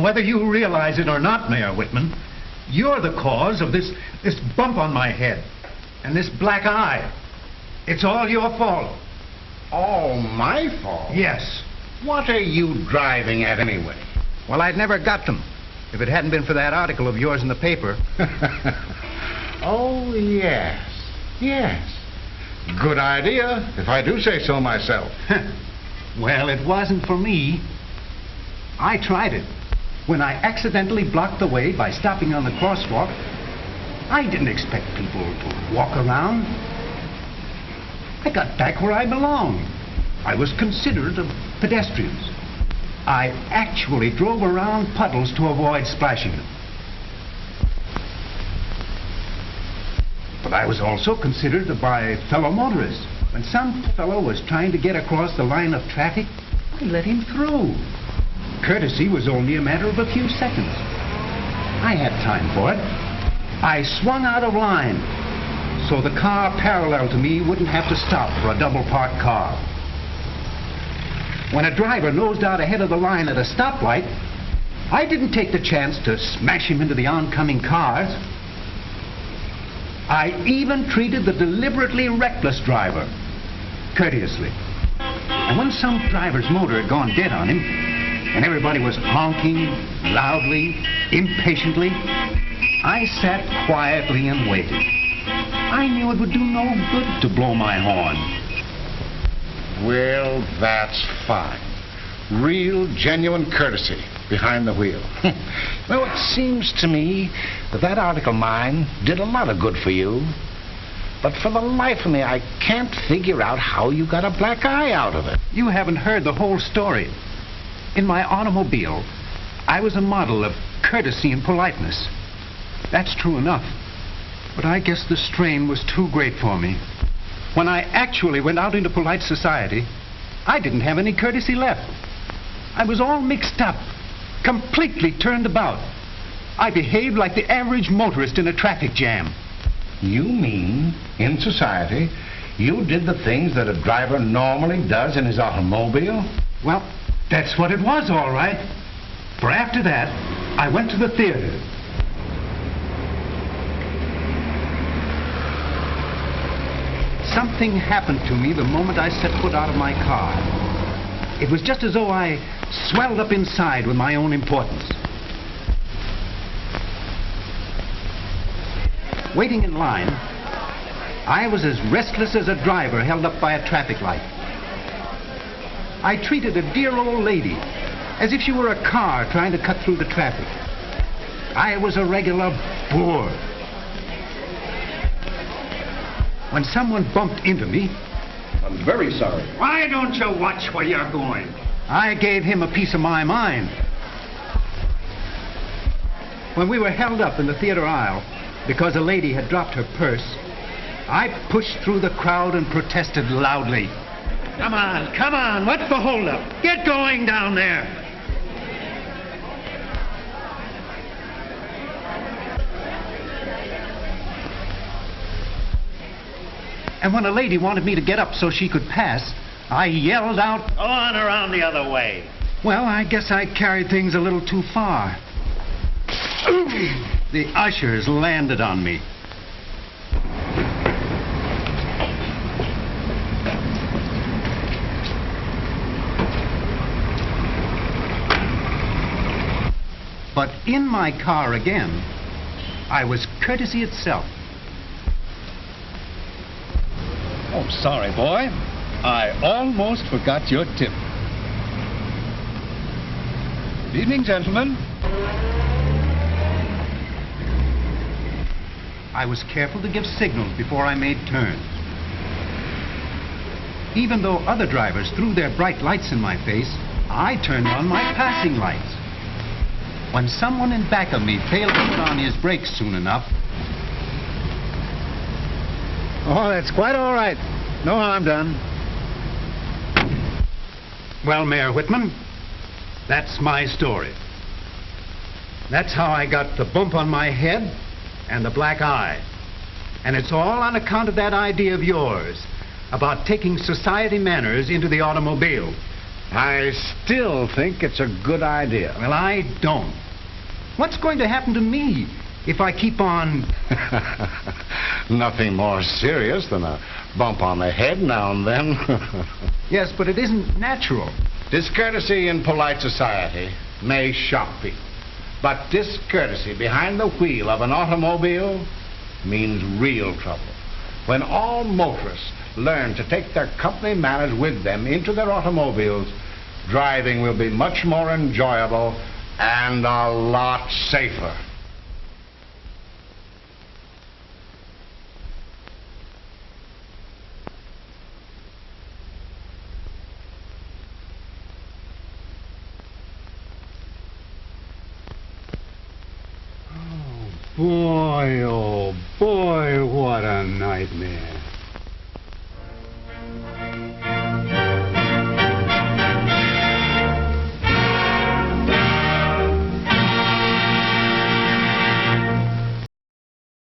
whether you realize it or not, Mayor Whitman, you're the cause of this bump on my head and this black eye. It's all your fault. All my fault? Yes. What are you driving at anyway? Well, I'd never got them if it hadn't been for that article of yours in the paper. Oh, yes. Yes. Good idea, if I do say so myself. Well, it wasn't for me. I tried it. When I accidentally blocked the way by stopping on the crosswalk, I didn't expect people to walk around. I got back where I belonged. I was considerate of pedestrians. I actually drove around puddles to avoid splashing them. But I was also considerate of my fellow motorists. When some fellow was trying to get across the line of traffic, I let him through. Courtesy was only a matter of a few seconds. I had time for it. I swung out of line so the car parallel to me wouldn't have to stop for a double-parked car. When a driver nosed out ahead of the line at a stoplight, I didn't take the chance to smash him into the oncoming cars. I even treated the deliberately reckless driver courteously. And when some driver's motor had gone dead on him, and everybody was honking loudly, impatiently, I sat quietly and waited. I knew it would do no good to blow my horn. Well, that's fine. Real, genuine courtesy behind the wheel. Well, it seems to me that article of mine did a lot of good for you. But for the life of me, I can't figure out how you got a black eye out of it. You haven't heard the whole story. In my automobile, I was a model of courtesy and politeness. That's true enough. But I guess the strain was too great for me. When I actually went out into polite society, I didn't have any courtesy left. I was all mixed up, completely turned about. I behaved like the average motorist in a traffic jam. You mean, in society, you did the things that a driver normally does in his automobile? Well, that's what it was, all right. For after that, I went to the theater. Something happened to me the moment I set foot out of my car. It was just as though I swelled up inside with my own importance. Waiting in line, I was as restless as a driver held up by a traffic light. I treated a dear old lady as if she were a car trying to cut through the traffic. I was a regular bore. When someone bumped into me... I'm very sorry. Why don't you watch where you're going? I gave him a piece of my mind. When we were held up in the theater aisle because a lady had dropped her purse, I pushed through the crowd and protested loudly. Come on, what's the holdup? Get going down there. And when a lady wanted me to get up so she could pass, I yelled out, "Go on around the other way." Well, I guess I carried things a little too far. The ushers landed on me. But in my car again, I was courtesy itself. Oh, sorry, boy. I almost forgot your tip. Good evening, gentlemen. I was careful to give signals before I made turns. Even though other drivers threw their bright lights in my face, I turned on my passing lights. When someone in back of me failed to put on his brakes soon enough... Oh, that's quite all right. No harm done. Well, Mayor Whitman, that's my story. That's how I got the bump on my head and the black eye. And it's all on account of that idea of yours about taking society manners into the automobile I still think it's a good idea. Well, I don't. What's going to happen to me if I keep on... Nothing more serious than a bump on the head now and then. Yes, but it isn't natural. Discourtesy in polite society may shock people, but discourtesy behind the wheel of an automobile means real trouble. When all motorists learn to take their company manners with them into their automobiles, driving will be much more enjoyable and a lot safer. Boy, oh boy, what a nightmare.